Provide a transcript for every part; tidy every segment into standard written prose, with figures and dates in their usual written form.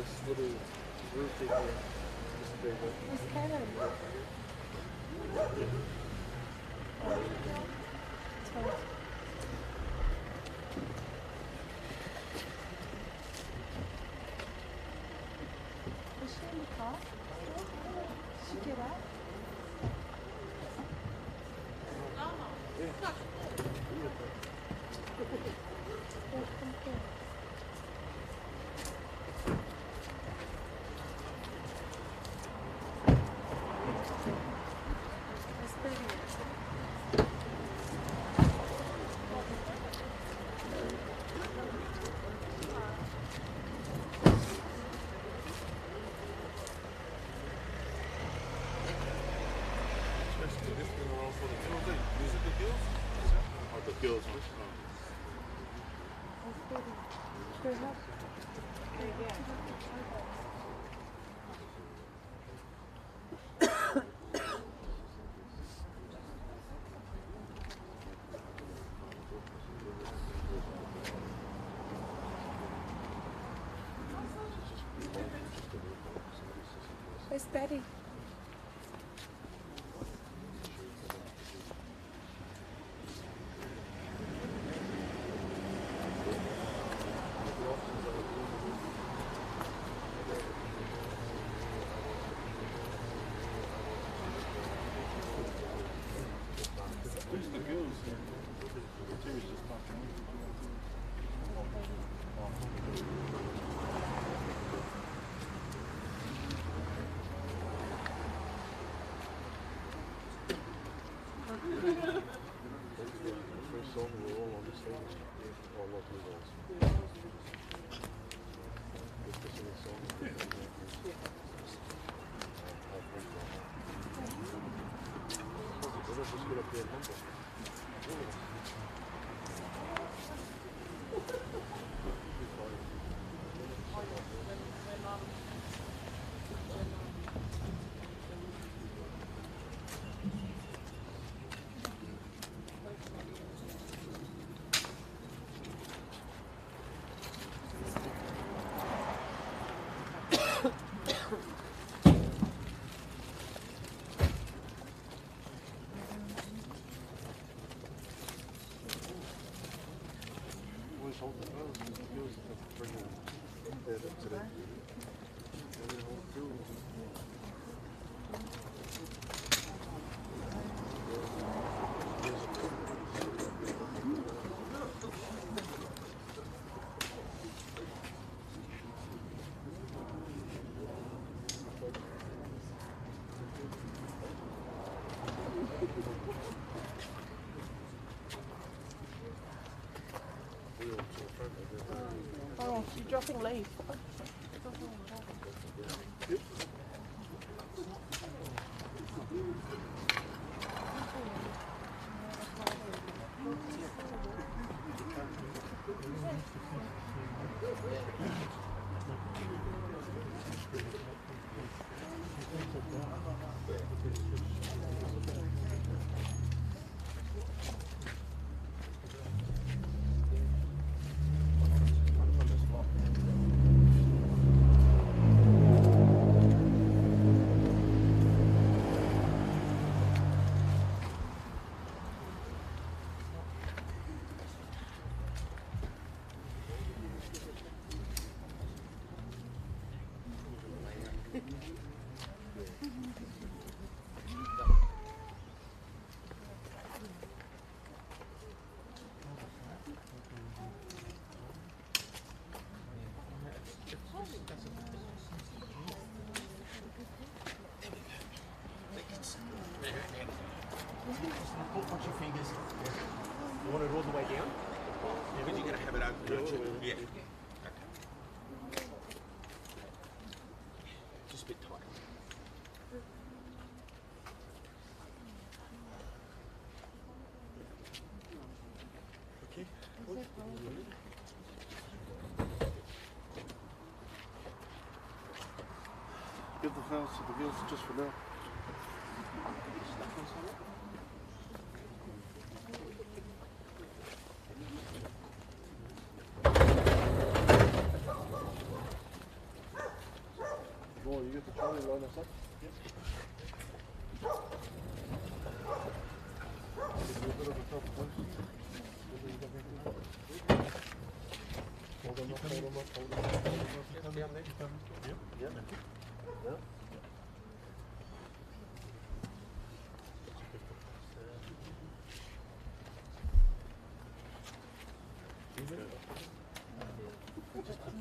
this little roof thing here. This big one. It's kind of. Is she in the car? Did she get out? Where's Betty? Oh, she's dropping leaves. Watch your fingers. You want it all the way down? Yeah, but you're going to have it open, don't you? Yeah. Okay. Just a bit tight. Okay. Give the house to the girls just for now. on a sec? Hold them up, hold them up, hold them up, hold them up. Yeah. Yeah.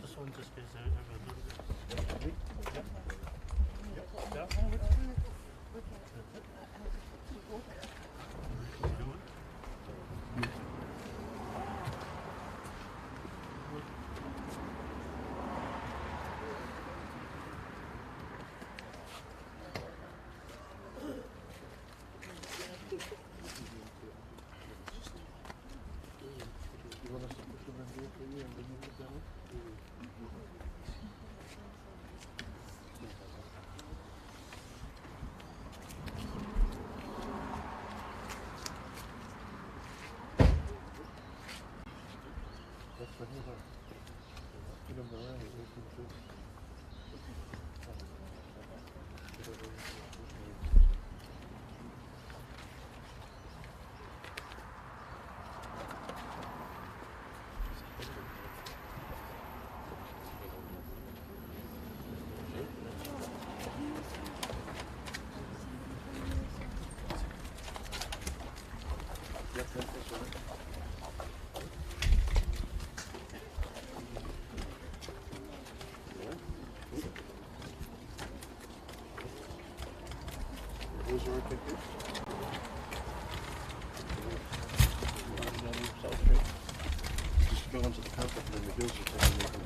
This one just is a little bit. You want us to push them in here for you and then you put them in? That's for him, huh? Get him around, he's looking too. Yep, that's right. Where's your ticket? South Street. Just go into the counter and then the bills will take them over.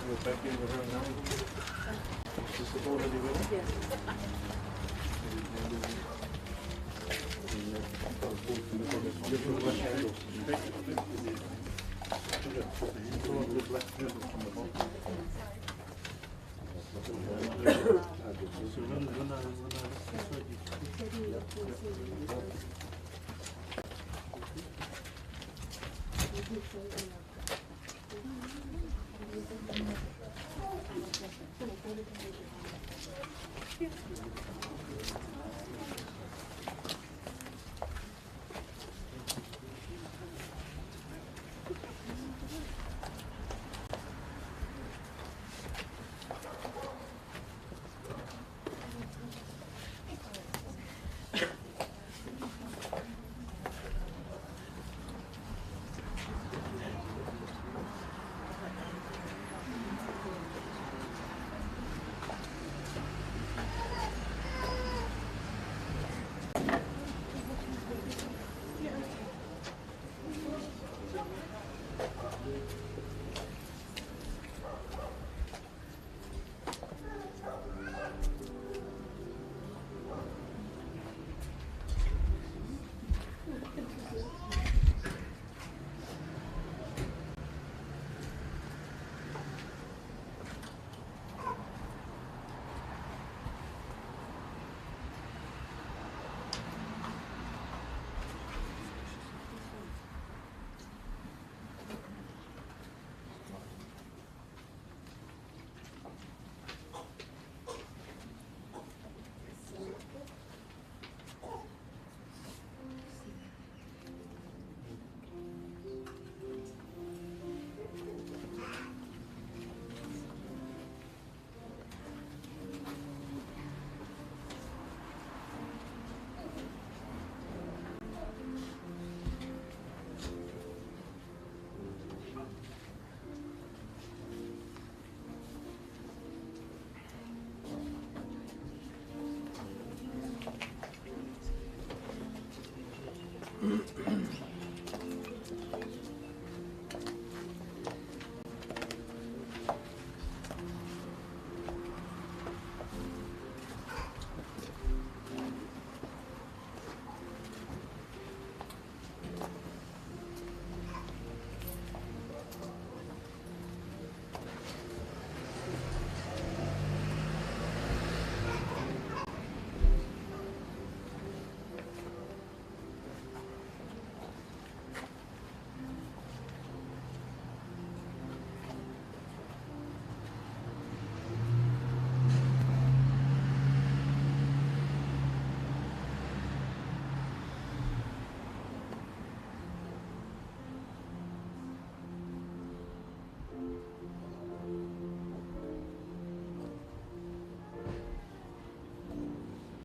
We're back in with her now. Is this the board already ready? Yes.